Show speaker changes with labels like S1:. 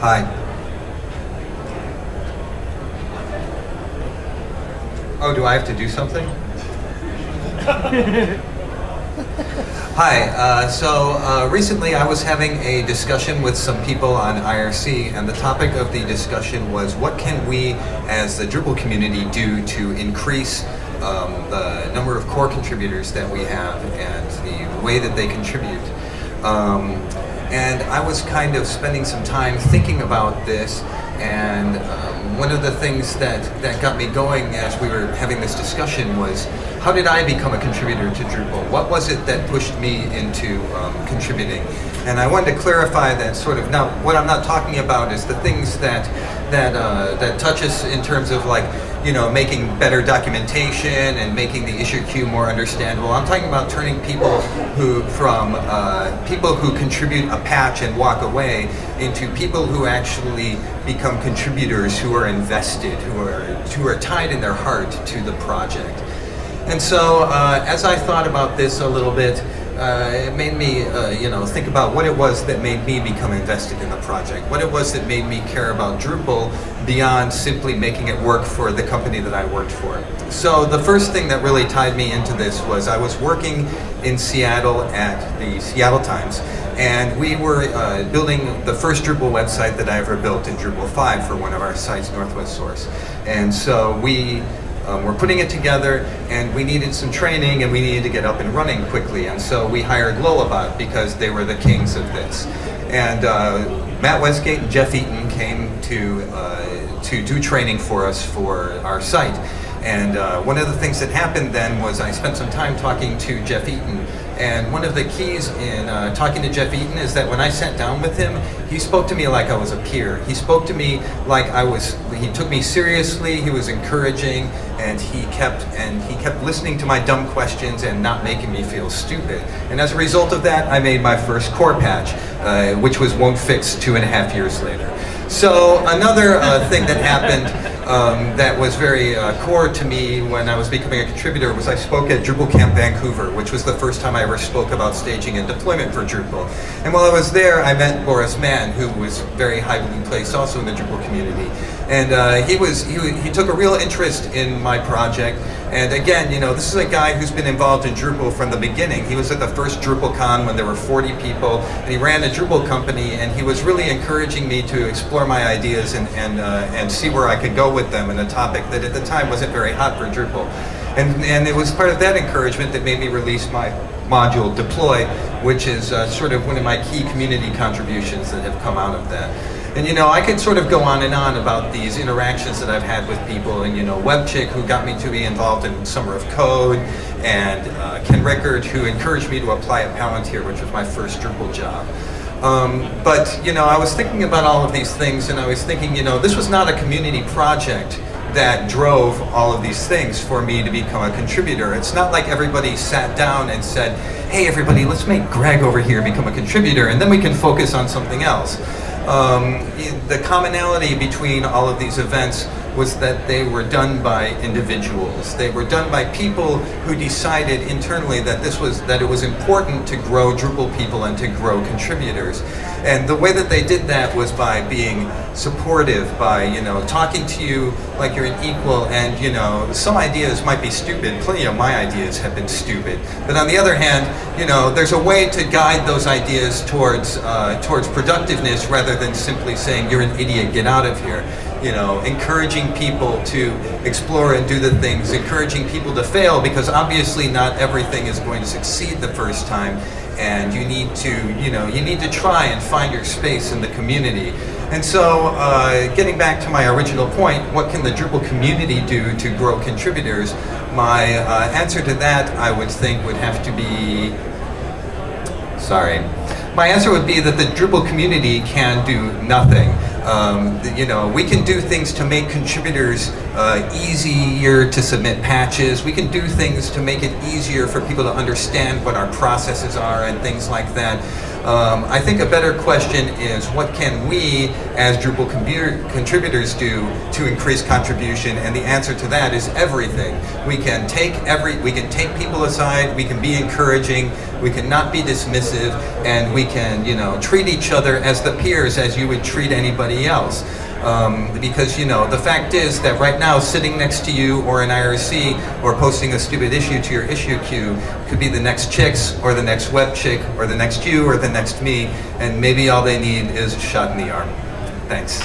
S1: Hi. Oh, do I have to do something? Hi, recently I was having a discussion with some people on IRC, and the topic of the discussion was what can we as the Drupal community do to increase the number of core contributors that we have and the way that they contribute. And I was kind of spending some time thinking about this, and one of the things that got me going as we were having this discussion was, how did I become a contributor to Drupal? What was it that pushed me into contributing? And I wanted to clarify that sort of, now what I'm not talking about is the things that touch us in terms of, like, you know, making better documentation and making the issue queue more understandable. I'm talking about turning people people who contribute a patch and walk away into people who actually become contributors, who are invested, who are tied in their heart to the project. And so as I thought about this a little bit, it made me think about what it was that made me become invested in the project, what it was that made me care about Drupal beyond simply making it work for the company that I worked for. So the first thing that really tied me into this was I was working in Seattle at the Seattle Times, and we were building the first Drupal website that I ever built in Drupal 5 for one of our sites, Northwest Source. And so we're putting it together, and we needed some training, and we needed to get up and running quickly, and so we hired Lullabot because they were the kings of this. And Matt Westgate and Jeff Eaton came to do training for us for our site. And one of the things that happened then was I spent some time talking to Jeff Eaton. And one of the keys in talking to Jeff Eaton is that when I sat down with him, he spoke to me like I was a peer. He spoke to me like he took me seriously, he was encouraging, and he kept listening to my dumb questions and not making me feel stupid. And as a result of that, I made my first core patch, which was won't fix 2.5 years later. So another thing that happened that was very core to me when I was becoming a contributor was I spoke at DrupalCon Vancouver, which was the first time I ever spoke about staging and deployment for Drupal. And while I was there, I met Boris Mann, who was very highly placed also in the Drupal community. And he took a real interest in my project. And again, you know, this is a guy who's been involved in Drupal from the beginning. He was at the first DrupalCon when there were 40 people, and he ran a Drupal company, and he was really encouraging me to explore my ideas and see where I could go with them in a topic that at the time wasn't very hot for Drupal. And it was part of that encouragement that made me release my module, Deploy, which is sort of one of my key community contributions that have come out of that. And you know, I could sort of go on and on about these interactions that I've had with people, and you know, WebChick, who got me to be involved in Summer of Code, and Ken Rickard, who encouraged me to apply at Palantir, which was my first Drupal job. But you know, I was thinking about all of these things, and I was thinking, you know, this was not a community project that drove all of these things for me to become a contributor. It's not like everybody sat down and said, hey everybody, let's make Greg over here become a contributor, and then we can focus on something else. The commonality between all of these events was that they were done by individuals. They were done by people who decided internally that it was important to grow Drupal people and to grow contributors. And the way that they did that was by being supportive, by, you know, talking to you like you're an equal. And you know, some ideas might be stupid. Plenty of my ideas have been stupid. But on the other hand, you know, there's a way to guide those ideas towards productiveness rather than simply saying you're an idiot, get out of here. You know, encouraging people to explore and do the things, encouraging people to fail, because obviously not everything is going to succeed the first time, and you need to try and find your space in the community. And so, getting back to my original point, what can the Drupal community do to grow contributors? My answer to that, I would think, would have to be, my answer would be that the Drupal community can do nothing. You know, we can do things to make contributors easier to submit patches. We can do things to make it easier for people to understand what our processes are and things like that. I think a better question is, what can we as Drupal contributors do to increase contribution? And the answer to that is everything. We can take people aside, we can be encouraging, We can not be dismissive, and we can, you know, treat each other as the peers as you would treat anybody else. Because, you know, the fact is that right now, sitting next to you or an IRC or posting a stupid issue to your issue queue could be the next Chicks or the next Web Chick or the next you or the next me, and maybe all they need is a shot in the arm. Thanks.